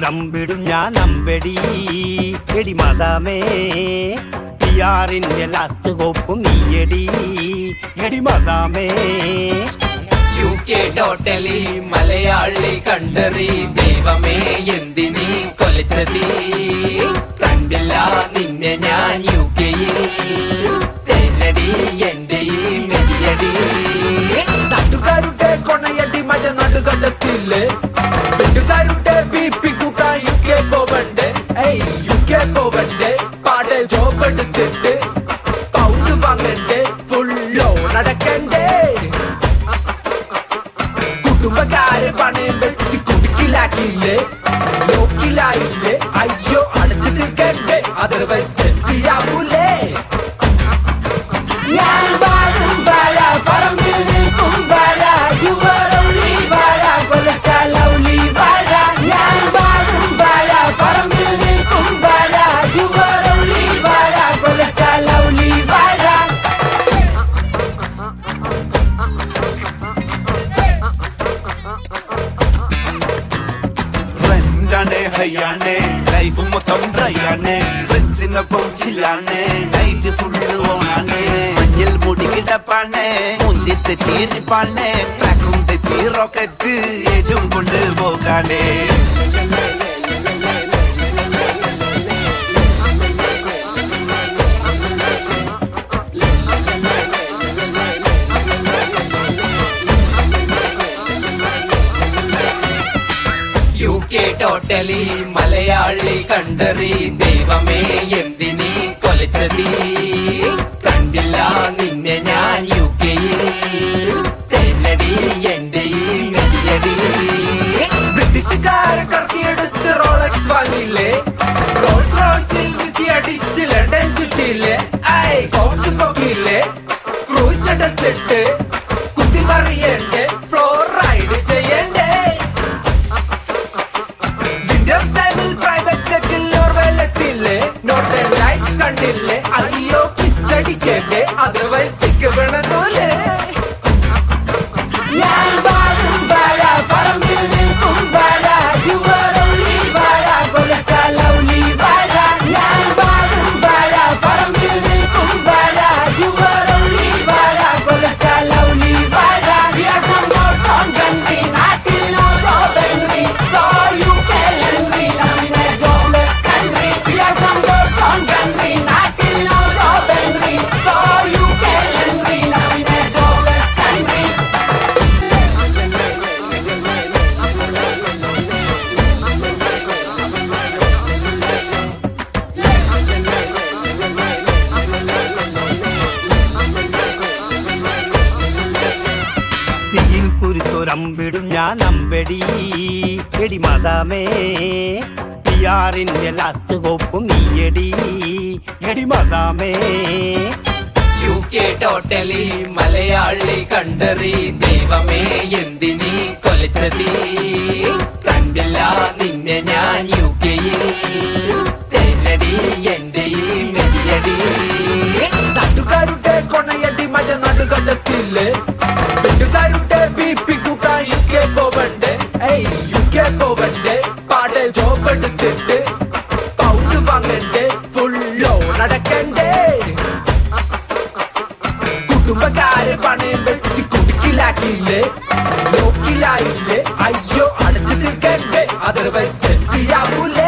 ൊരമ്പിടും ഞാൻ അമ്പടി എടി മദാമേ പിയാറിന്റെ ലാസ്റ്റ് കോപ്പും നീയടി എടി മദാമേ UK ടോട്ടലി മലയാളി കണ്ടറി ദൈവമേ എന്തിനീ കൊലച്ചതി കണ്ടില്ല നിന്നെ ഞാൻ UK-യിൽ തേനടി എന്റെ ഈ മെതിയടി നാട്ടുകാരുടെ കൊണയടി മഴ നടുകണ്ടത്തില്ലേ വീട്ടുകാരുടെ BP കൂട്ടാൻ UK പോവണ്ടേ UK പോവണ്ടേ പാടെ ജോബ് എടുത്തിട്ട് പൗണ്ട് വാങ്ങണ്ടേ ഫുള്ളോ നടക്കണ്ടേ കുടുംബക്കാരെ പണയം വെച്ച് കുടുക്കിലാക്കിയില്ലേ ലോക്കിലായില്ലേ അയ്യോ അടച്ചു തീർക്കണ്ടേ അതർവൈസ് ചെത്തിയാവൂലേ ഞാൻ വാഴും വാഴ പറമ്പിൽ നിൽക്കും വാഴ യുവരൗളി വാഴ കൊലച്ചാലൗളി വാഴ ഞാൻ വാഴും വാഴ പറമ്പിൽ നിൽക്കും വാഴ യുവരൗളി വാഴ കൊലച്ചാലൗളി വാഴ ഹയ്യാണേ ലൈഫ് മൊത്തം ഡ്രൈയാണേ ഫ്രണ്ട്സിനൊപ്പം ചില്ലാണേ നൈറ്റ് ഫുള്ള് ഓണാണേ മഞ്ഞൾ മുടി കിടപ്പാണേ മുഞ്ചി തെറ്റിയിരിപ്പാണേ ട്രാക്കും തെറ്റി റോക്കറ്റ് ഏജും കൊണ്ട് പോകാനേ UK ടോട്ടലി മലയാളി കണ്ടറി ദൈവമേ എന്തിനീ കൊലച്ചതി കണ്ടില്ല നിന്നെ ഞാൻ UK-യിൽ തേനടി എന്റെ ഈ മെതിയടി ബ്രിട്ടീഷുകാരെ കറക്കിയെടുത്ത് റോളക്സ് വാങ്ങിയില്ലേ റോൾസ് റോയ്സിൽ വിസി അടിച്ച് ലണ്ടൻ ചുറ്റിയില്ലേ കോഴ്സ് നോക്കിയില്ലേ ക്രൂസ് എടുത്തിട്ട് കുത്തിമറിയണ്ടേ ഫ്ലോർ റൈഡ് ചെയ്യണ്ടേ കണ്ടില്ലേ അയ്യോ കിസ്സടിക്കണ്ടേ അതർവൈസ് ചിക്ക് വേണമെന്നോലേ ഞാൻ വാഴും വാഴ പറമ്പിൽ നിൽക്കും വാഴ യുവരൗളി വാഴ കൊലച്ചാലൗളി വാഴ ഞാൻ വാഴും വാഴ പറമ്പിൽ നിൽക്കും വാഴ യുവരൗളി വാഴ കൊലച്ചാലൗളി വാഴ നാട്ടിൽ no job entry so you can entry നമ്മെ jobless country we are from God's own country നാട്ടിൽ no job entry so you can entry നമ്മെ ജോബ്ലെസ് കൺട്രി തീയിൽ കുരുത്തൊരമ്പിടും ഞാൻ അമ്പടി എടി മദാമേ പിയാറിന്റെ ലാസ്റ്റ് കോപ്പും നീയടി എടി മദാമേ UK ടോട്ടലി മലയാളി കണ്ടറി ദൈവമേ എന്തിനീ കൊലച്ചതി കണ്ടില്ല നിന്നെ ഞാൻ UK-യിൽ തേനടി എന്റെ ഈ മെതിയടി നാട്ടുകാരുടെ കൊണയടി മഴ നടുകണ്ടത്തില്ലേ വീട്ടുകാരുടെ BP കൂട്ടാൻ UK പോവണ്ടേ UK പോവണ്ടേ പാടെ ജോബ് എടുത്തിട്ട് പൗണ്ട് വാങ്ങണ്ടേ ഫുള്ളോ നടക്കണ്ടേ കുടുംബക്കാരെ പണയം വെച്ച് കുടുക്കിലാക്കിയില്ലേ ലോക്കിലായില്ലേ അയ്യോ അടച്ചു തീർക്കണ്ടേ അതർവൈസ് ചെത്തിയാവൂലേ